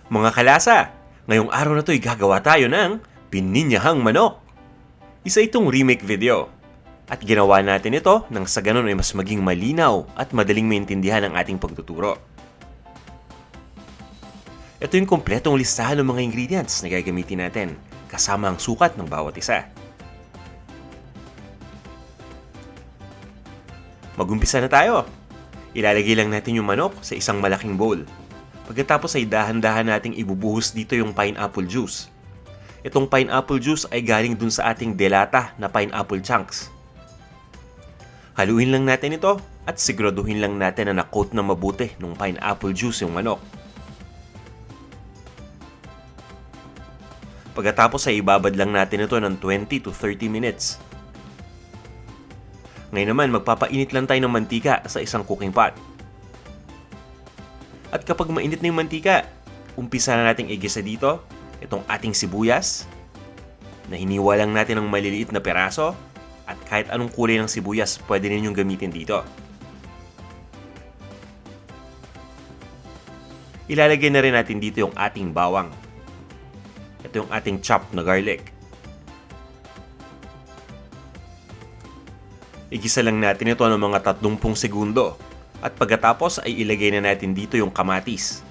Mga kalasa, ngayong araw na to'y gagawa tayo ng pininyahang manok. Isa itong remake video. At ginawa natin ito nang sa ganun ay mas maging malinaw at madaling maintindihan ang ating pagtuturo. Ito yung kompletong listahan ng mga ingredients na gagamitin natin, kasama ang sukat ng bawat isa. Mag-umpisa na tayo. Ilalagay lang natin yung manok sa isang malaking bowl. Pagkatapos ay dahan-dahan nating ibubuhos dito yung pineapple juice. Itong pineapple juice ay galing dun sa ating delata na pineapple chunks. Haluin lang natin ito at siguraduhin lang natin na na-coat na mabuti ng pineapple juice yung manok. Pagkatapos ay ibabad lang natin ito ng 20 to 30 minutes. Ngayon naman magpapainit lang tayo ng mantika sa isang cooking pot. At kapag mainit na yung mantika, umpisa na nating igisa dito itong ating sibuyas na hiniwa lang natin ng maliliit na peraso at kahit anong kulay ng sibuyas pwede ninyong gamitin dito. Ilalagay na rin natin dito yung ating bawang. Ito yung ating chopped na garlic. Igisa lang natin ito ng mga 30 segundo at pagkatapos ay ilagay na natin dito yung kamatis.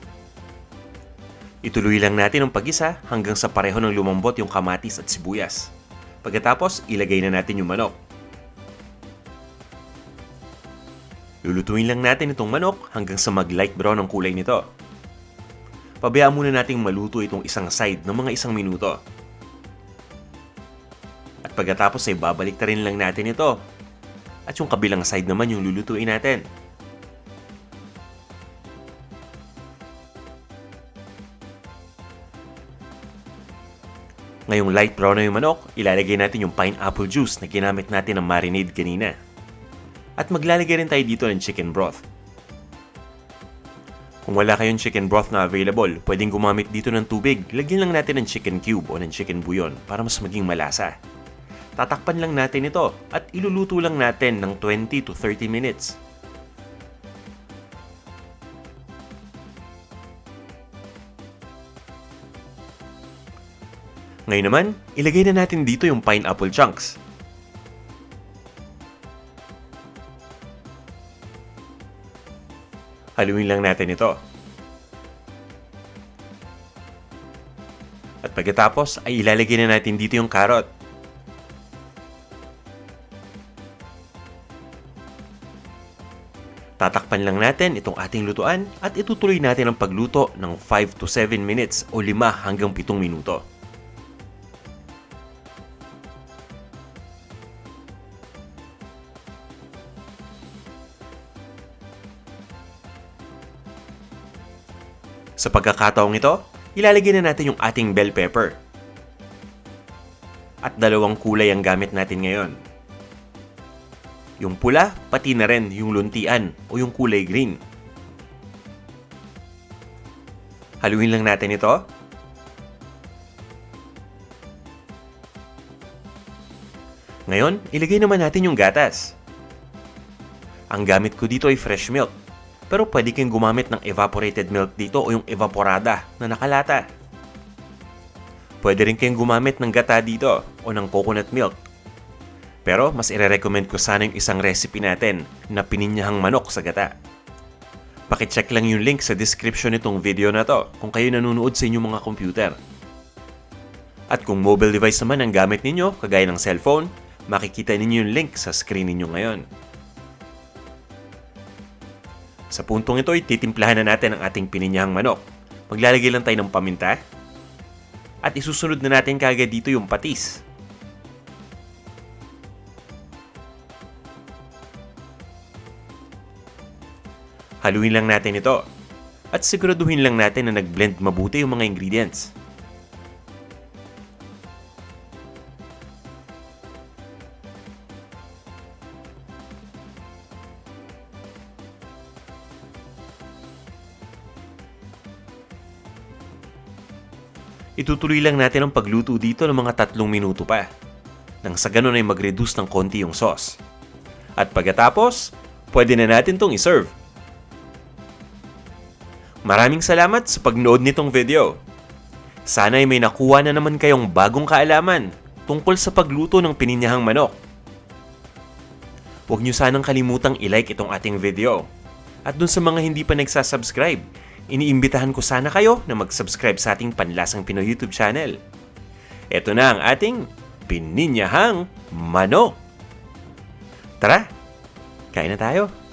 Ituloy lang natin ang pag-isa hanggang sa pareho ng lumambot yung kamatis at sibuyas. Pagkatapos, ilagay na natin yung manok. Lulutuin lang natin itong manok hanggang sa mag-light brown ang kulay nito. Pabayaan muna nating maluto itong isang side ng mga 1 minuto. At pagkatapos ay babalik rin lang natin ito. At yung kabilang side naman yung lulutuin natin. Ngayong light brown na yung manok, ilalagay natin yung pineapple juice na ginamit natin ng marinade kanina. At maglalagay rin tayo dito ng chicken broth. Kung wala kayong chicken broth na available, pwedeng gumamit dito ng tubig. Lagyan lang natin ng chicken cube o ng chicken bouillon para mas maging malasa. Tatakpan lang natin ito at iluluto lang natin ng 20 to 30 minutes. Ngayon naman, ilagay na natin dito yung pineapple chunks. Haluin lang natin ito. At pagkatapos ay ilalagay na natin dito yung carrot. Tatakpan lang natin itong ating lutuan at itutuloy natin ang pagluto ng 5 to 7 minutes o 5 hanggang 7 minuto. Sa pagkakataong ito, ilalagay na natin yung ating bell pepper. At 2 kulay ang gamit natin ngayon. Yung pula, pati na rin yung luntian o yung kulay green. Haluin lang natin ito. Ngayon, ilagay naman natin yung gatas. Ang gamit ko dito ay fresh milk. Pero pwede kayong gumamit ng evaporated milk dito o yung evaporada na nakalata. Pwede rin kayong gumamit ng gata dito o ng coconut milk. Pero mas ire-recommend ko sana yung isang recipe natin na pininyahang manok sa gata. Pakicheck lang yung link sa description nitong video na to kung kayo nanonood sa inyong mga computer. At kung mobile device naman ang gamit ninyo, kagaya ng cellphone, makikita ninyo yung link sa screen ninyo ngayon. Sa puntong ito ay titimplahan na natin ang ating pininyahang manok. Maglalagay lang tayo ng paminta. At isusunod na natin kaagad dito yung patis. Haluin lang natin ito. At siguraduhin lang natin na nag-blend mabuti yung mga ingredients. Itutuloy lang natin ang pagluto dito ng mga 3 minuto pa. Nang sa ganun ay mag-reduce ng konti yung sauce. At pagkatapos, pwede na natin tong iserve. Maraming salamat sa pagnood nitong video. Sana'y may nakuha na naman kayong bagong kaalaman tungkol sa pagluto ng pininyahang manok. Huwag niyo sanang kalimutang i-like itong ating video. At dun sa mga hindi pa nagsasubscribe, iniimbitahan ko sana kayo na mag-subscribe sa ating Panlasang Pinoy YouTube channel. Ito na ang ating pininyahang manok. Tara, kain na tayo.